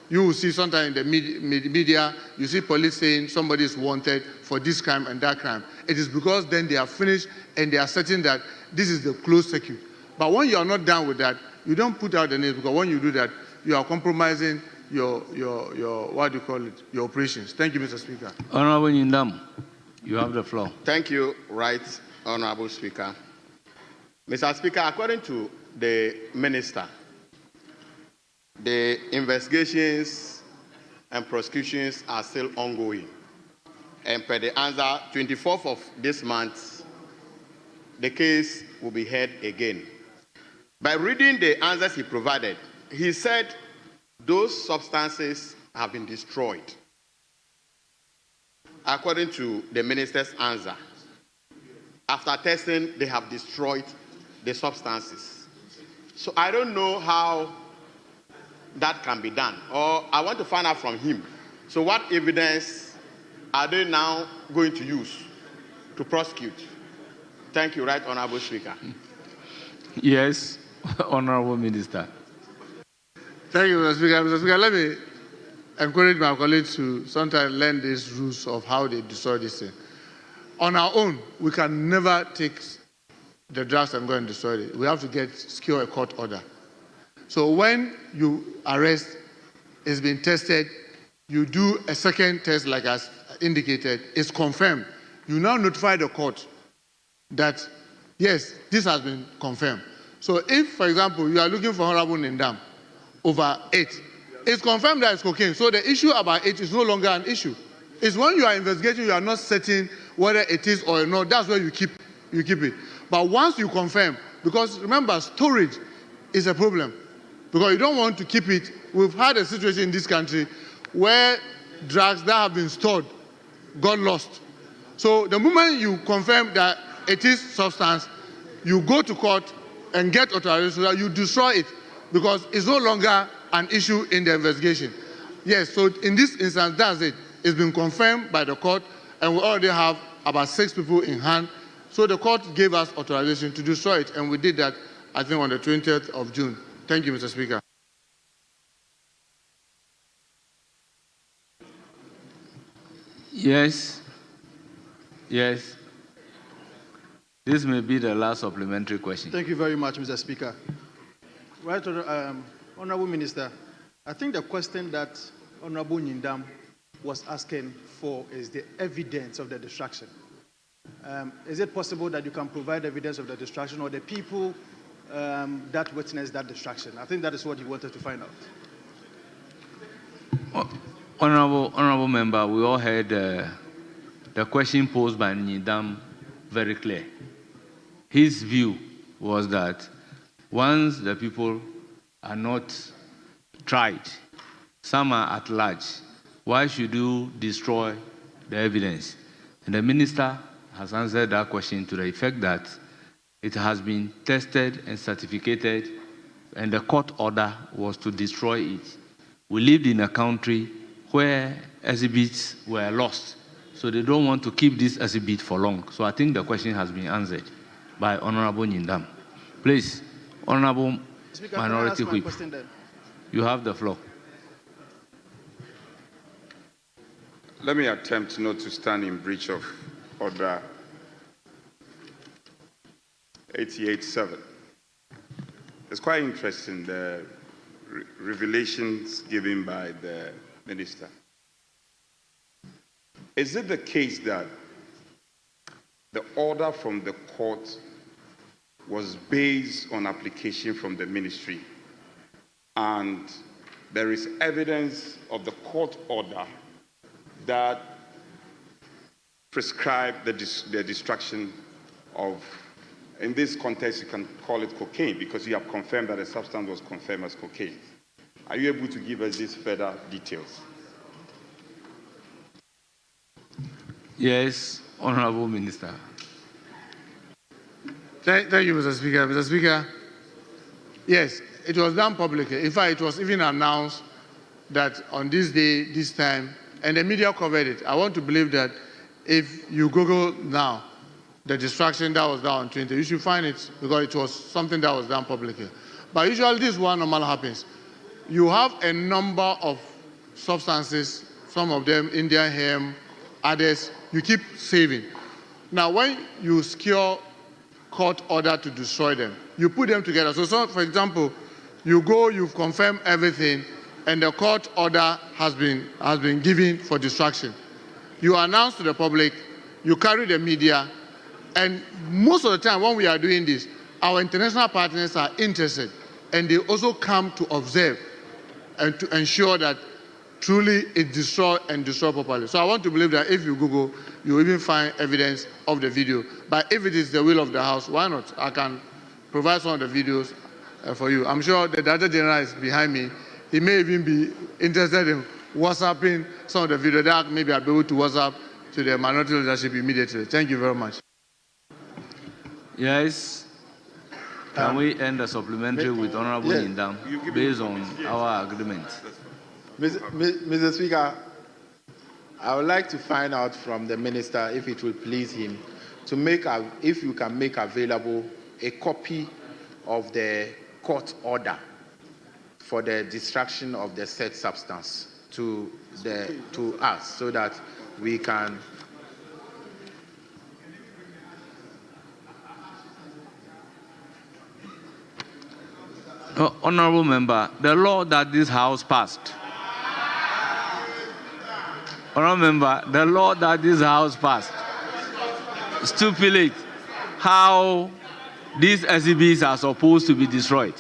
you will see sometimes in the media, you see police saying somebody is wanted for this crime and that crime. It is because then they are finished and they are certain that this is the closed circuit. But when you are not done with that, you don't put out the names, because when you do that, you are compromising your operations. Thank you, Mr. Speaker. Honourable Nyindam, you have the floor. Thank you, Right Honourable Speaker. Mr. Speaker, according to the Minister, the investigations and prosecutions are still ongoing. And per the answer, 24th of this month, the case will be heard again. By reading the answers he provided, he said those substances have been destroyed. According to the minister's answer, after testing, they have destroyed the substances. So I don't know how that can be done, or I want to find out from him. So what evidence are they now going to use to prosecute? Thank you, Right Honourable Speaker. Yes, Honourable Minister. Thank you, Mr. Speaker. Mr. Speaker, let me encourage my colleagues to sometimes learn these rules of how they destroy this thing. On our own, we can never take the drugs and go and destroy it. We have to secure a court order. So when you arrest, it's been tested, you do a second test like as indicated, it's confirmed. You now notify the court that yes, this has been confirmed. So if, for example, you are looking for Honorable Nindam over 8, it's confirmed that it's cocaine. So the issue about 8 is no longer an issue. It's when you are investigating, you are not certain whether it is or not. That's where you keep it. But once you confirm, because remember, storage is a problem, because you don't want to keep it. We've had a situation in this country where drugs that have been stored got lost. So the moment you confirm that it is substance, you go to court and get authorization so that you destroy it, because it's no longer an issue in the investigation. Yes, so in this instance, that's it. It's been confirmed by the court, and we already have about 6 people in hand. So the court gave us authorization to destroy it, and we did that, I think, on the 20th of June. Thank you, Mr. Speaker. Yes. Yes. This may be the last supplementary question. Thank you very much, Mr. Speaker. Right, Honorable Minister, I think the question that Honorable Nindam was asking for is the evidence of the destruction. Is it possible that you can provide evidence of the destruction or the people that witnessed that destruction? I think that is what you wanted to find out. Honorable member, we all heard the question posed by Nindam very clear. His view was that once the people are not tried, some are at large, why should you destroy the evidence? And the minister has answered that question to the effect that it has been tested and certificated, and the court order was to destroy it. We lived in a country where exhibits were lost, so they don't want to keep this exhibit for long. So I think the question has been answered by Honorable Nindam. Please, Honorable Speaker, Minority Whip, you have the floor. Let me attempt not to stand in breach of Order 88.7. It's quite interesting, the revelations given by the minister. Is it the case that the order from the court was based on application from the ministry, and there is evidence of the court order that prescribed the destruction of, in this context you can call it cocaine, because you have confirmed that the substance was confirmed as cocaine. Are you able to give us these further details? Yes, Honorable Minister. Thank you, Mr. Speaker. Mr. Speaker, yes, it was done publicly. In fact, it was even announced that on this day, this time, and the media covered it. I want to believe that if you Google now the destruction that was done on 20, you should find it, because it was something that was done publicly. But usually this is what normally happens. You have a number of substances, some of them Indian hemp, others, you keep saving. Now, when you secure court order to destroy them, you put them together. So for example, you go, you've confirmed everything, and the court order has been given for destruction. You announce to the public, you carry the media, and most of the time when we are doing this, our international partners are interested, and they also come to observe and to ensure that truly it's destroyed and destroyed properly. So I want to believe that if you Google, you even find evidence of the video. But if it is the will of the House, why not? I can provide some of the videos for you. I'm sure the Director General is behind me. He may even be interested in WhatsApping some of the video that maybe I'll be able to WhatsApp to the minority leadership immediately. Thank you very much. Yes. Can we end the supplementary with Honorable Nindam based on our agreement? Mr. Speaker, I would like to find out from the minister, if it will please him, to if you can make available a copy of the court order for the destruction of the said substance to us, so that we can. Honorable member, the law that this House passed. Honorable member, the law that this House passed stipulates how These exhibits are supposed to be destroyed.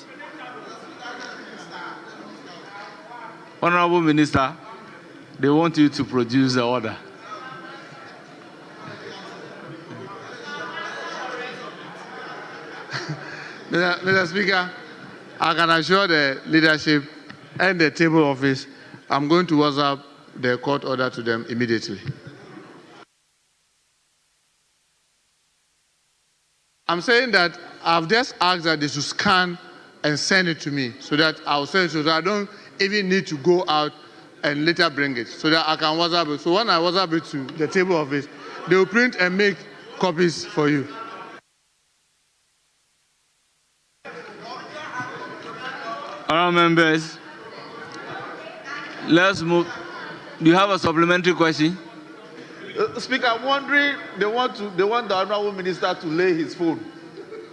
Honorable Minister, they want you to produce the order. Mr. Speaker, I can assure the leadership and the table office I'm going to WhatsApp the court order to them immediately. I'm saying that I've just asked that they should scan and send it to me so that I'll send it so that I don't even need to go out and later bring it so that I can WhatsApp it. So when I WhatsApp it to the table office, they will print and make copies for you. Honourable members, let's move. Do you have a supplementary question? Speaker, I'm wondering, they want the Honourable Minister to lay his phone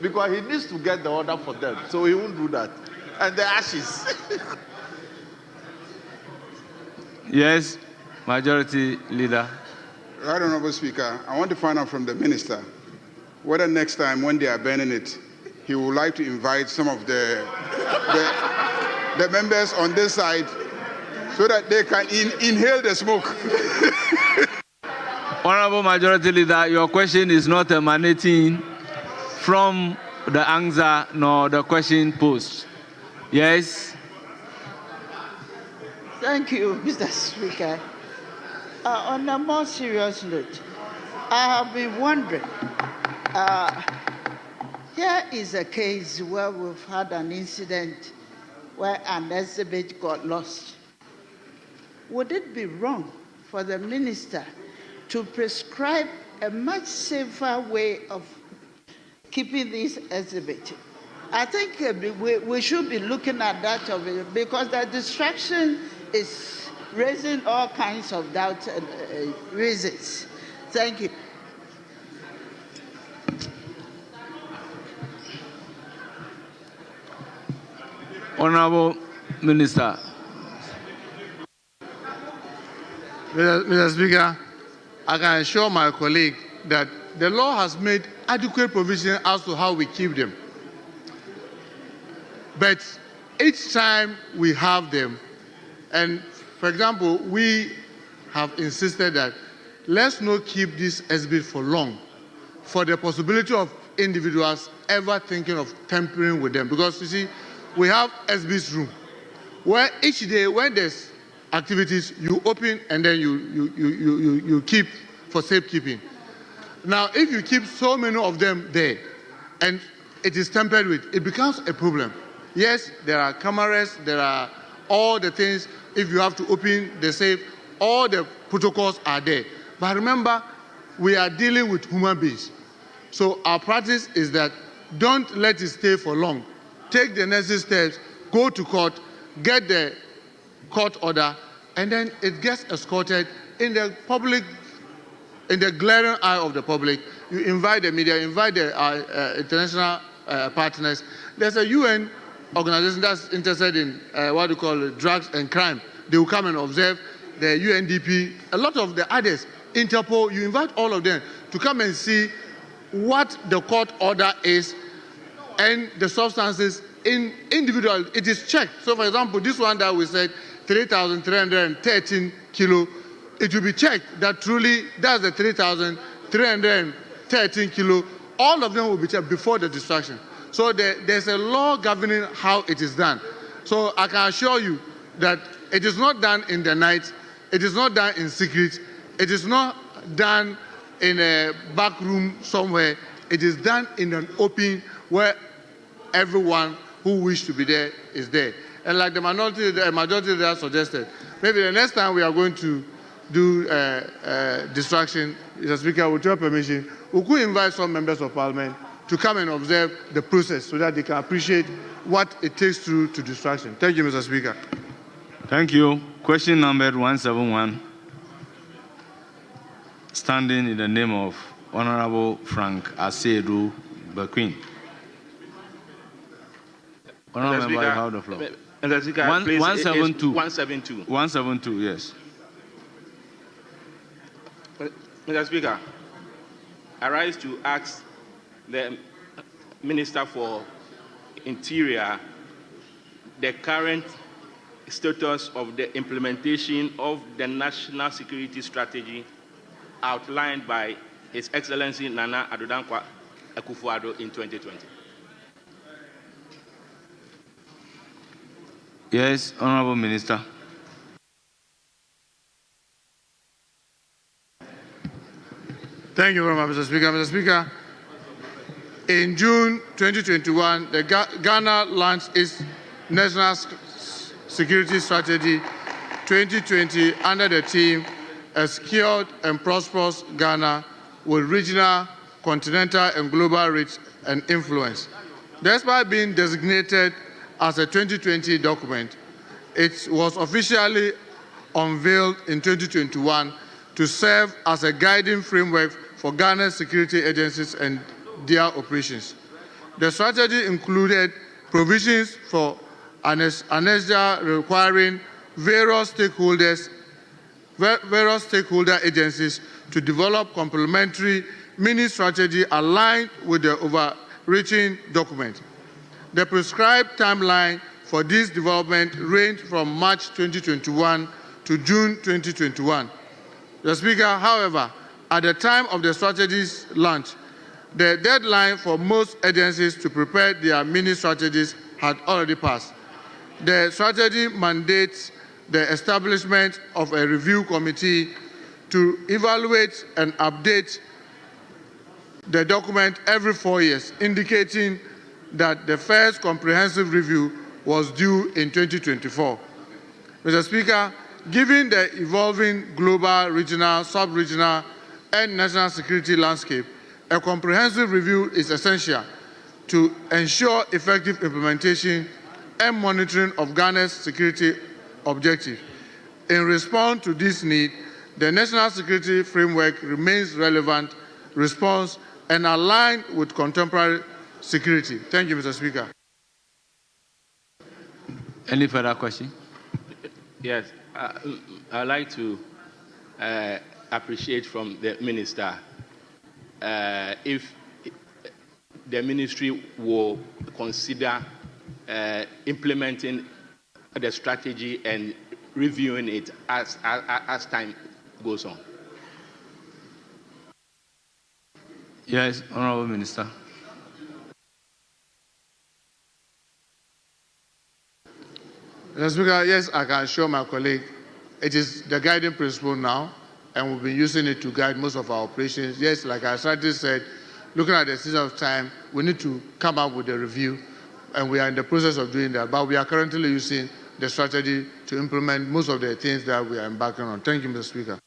because he needs to get the order for them, so he won't do that. And the ashes. Yes, Majority Leader. Right, Honourable Speaker, I want to find out from the Minister whether next time when they are burning it, he would like to invite some of the members on this side so that they can inhale the smoke. Honorable Majority Leader, your question is not emanating from the answer nor the question posed. Yes? Thank you, Mr. Speaker. On a more serious note, I have been wondering, here is a case where we've had an incident where an exhibit got lost. Would it be wrong for the minister to prescribe a much safer way of keeping this exhibit? I think we should be looking at that of it because the distraction is raising all kinds of doubts and reasons. Thank you. Honorable Minister. Mr. Speaker, I can assure my colleague that the law has made adequate provision as to how we keep them. But each time we have them, and for example, we have insisted that let's not keep this exhibit for long, for the possibility of individuals ever thinking of tampering with them. Because you see, we have exhibits room, where each day when there's activities, you open and then you keep for safekeeping. Now, if you keep so many of them there and it is tampered with, it becomes a problem. Yes, there are cameras, there are all the things. If you have to open the safe, all the protocols are there. But remember, we are dealing with human beings. So our practice is that don't let it stay for long. Take the necessary steps, go to court, get the court order, and then it gets escorted in the public, in the glaring eye of the public. You invite the media, invite the international partners. There's a UN organization that's interested in what we call drugs and crime. They will come and observe. The UNDP, a lot of the others, Interpol, you invite all of them to come and see what the court order is and the substances in individual. It is checked. So, for example, this one that we said, 3,313 kilo, it will be checked that truly that's the 3,313 kilo. All of them will be checked before the distraction. So there's a law governing how it is done. So I can assure you that it is not done in the night. It is not done in secret. It is not done in a back room somewhere. It is done in an open where everyone who wishes to be there is there. And like the majority that suggested, maybe the next time we are going to do distraction, Mr. Speaker, with your permission, we could invite some members of parliament to come and observe the process so that they can appreciate what it takes through to distraction. Thank you, Mr. Speaker. Thank you. Question number 171. Standing in the name of Honorable Frank Asedu Bequin. Honorable Member, you have the floor. Mr. Speaker, 172. 172. 172, yes. Mr. Speaker, I rise to ask the Minister for Interior the current status of the implementation of the national security strategy outlined by His Excellency Nana Addo Dankwa Akufo-Addo in 2020. Yes, Honorable Minister. Thank you very much, Mr. Speaker. Mr. Speaker, in June 2021, Ghana launched its National Security Strategy 2020 under the theme A Secured and Prosperous Ghana with Regional, Continental, and Global Reach and Influence. Despite being designated as a 2020 document, it was officially unveiled in 2021 to serve as a guiding framework for Ghana's security agencies and their operations. The strategy included provisions for anesthesia requiring various stakeholder agencies to develop complementary mini-strategy aligned with the overreaching document. The prescribed timeline for this development ranged from March 2021 to June 2021. The Speaker, however, at the time of the strategy's launch, the deadline for most agencies to prepare their mini-strategies had already passed. The strategy mandates the establishment of a review committee to evaluate and update the document every 4 years, indicating that the first comprehensive review was due in 2024. Mr. Speaker, given the evolving global, regional, sub-regional, and national security landscape, a comprehensive review is essential to ensure effective implementation and monitoring of Ghana's security objectives. In response to this need, the National Security Framework remains relevant response and aligned with contemporary security. Thank you, Mr. Speaker. Any further question? Yes, I'd like to appreciate from the Minister if the ministry will consider implementing the strategy and reviewing it as time goes on. Yes, Honorable Minister. Mr. Speaker, yes, I can assure my colleague it is the guiding principle now, and we've been using it to guide most of our operations. Yes, like I started said, looking at the season of time, we need to come up with a review, and we are in the process of doing that. But we are currently using the strategy to implement most of the things that we are embarking on. Thank you, Mr. Speaker.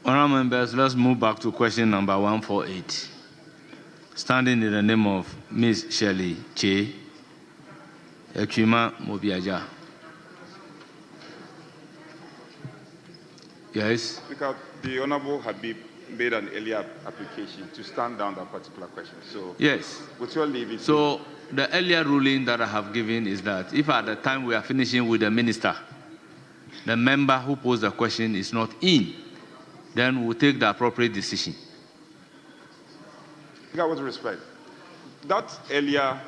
Honourable members, let's move back to question number 148. Standing in the name of Ms. Shirley Che, Ekuma Mobiaja. Yes. Speaker, the Honourable Habib made an earlier application to stand down that particular question. So, yes. With your leave, so the earlier ruling that I have given is that if at the time we are finishing with the minister, the member who posed the question is not in, then we'll take the appropriate decision. Speaker, with respect, that earlier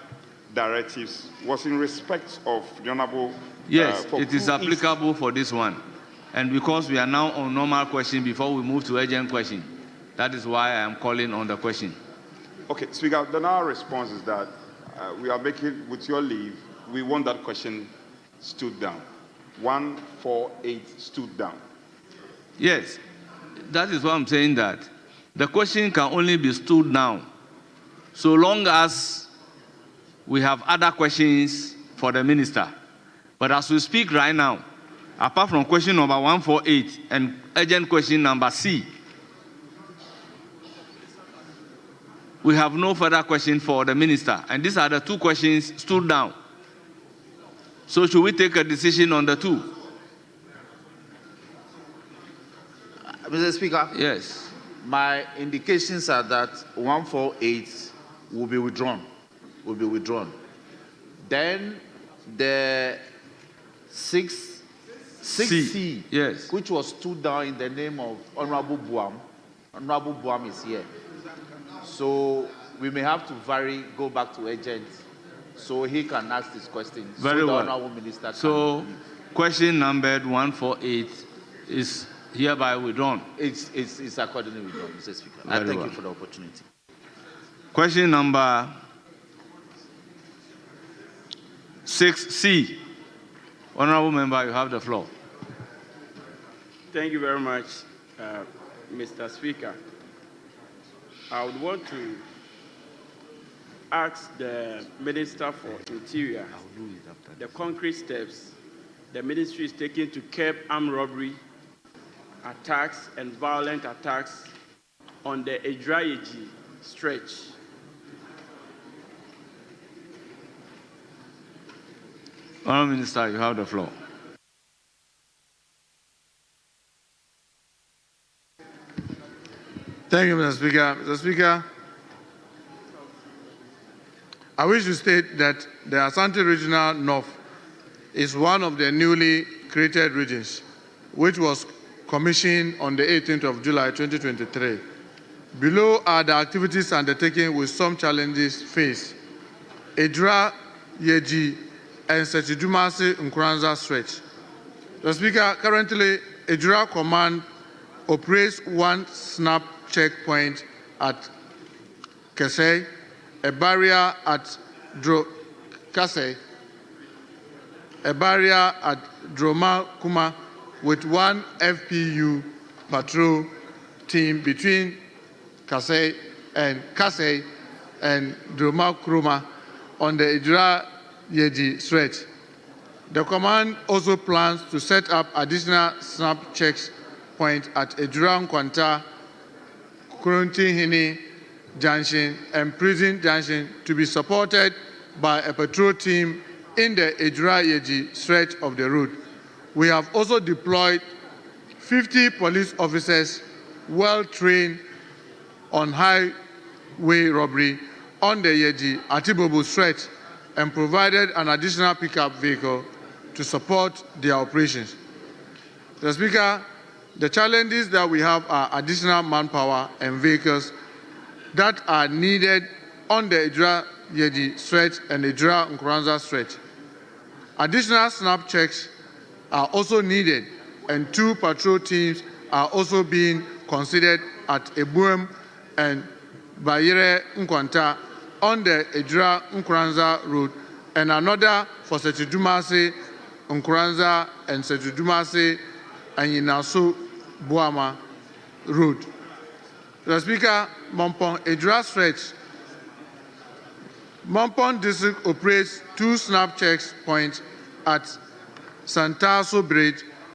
directives was in respect of the Honourable. Yes, it is applicable for this one. And because we are now on normal question before we move to urgent question, that is why I am calling on the question. Okay, Speaker, then our response is that we are making, with your leave, we want that question stood down. 148 stood down. Yes, that is why I'm saying that the question can only be stood down so long as we have other questions for the minister. But as we speak right now, apart from question number 148 and urgent question number C, we have no further question for the minister. And these are the two questions stood down. So should we take a decision on the two? Mr. Speaker? Yes. My indications are that 148 will be withdrawn. Then the 6C, yes, which was stood down in the name of Honorable Buam. Honorable Buam is here. So we may have to go back to urgent, so he can ask this question. Very so well. The Honourable Minister So, can question numbered 148 is hereby withdrawn. It's accordingly withdrawn, Mr. Speaker. I Very thank well. you for the opportunity. Question number 6C. Honourable Member, you have the floor. Thank you very much, Mr. Speaker. I would want to ask the Minister for Interior the concrete steps the ministry is taking to curb armed robbery, attacks, and violent attacks on the Edra-Yeji stretch. Honourable Minister, you have the floor. Thank you, Mr. Speaker. Mr. Speaker, I wish to state that the Asante Regional North is one of the newly created regions, which was commissioned on the 18th of July 2023. Below are the activities undertaken with some challenges faced. Edra, Yeji, and Sechidumasi Nkuranza stretch. The Speaker, currently, Edra Command operates one snap checkpoint at Kesey, a barrier at Kasey, a barrier at Droma Kuma, with one FPU patrol team between Kasey and Droma Kuma on the Edra Yeji stretch. The command also plans to set up additional snap checkpoints at Edra Nkwanta, Kuruntihini Junction, and Prison Junction to be supported by a patrol team in the Edra Yeji stretch of the route. We have also deployed 50 police officers well trained on highway robbery on the Yeji Atibobo stretch and provided an additional pickup vehicle to support their operations. Mr. Speaker, the challenges that we have are additional manpower and vehicles that are needed on the Edra Yeji stretch and Edra Nkuranza stretch. Additional snap checks are also needed, and 2 patrol teams are also being considered at Ebuem and Bayere Nkwanta on the Edra Nkuranza route, and another for Sechidumasi Nkuranza and Sechidumasi and Yinasu Buama route. Mr. Speaker, Mompong Edra stretch. Mompong District operates 2 snap checkpoints at Santaso Bridge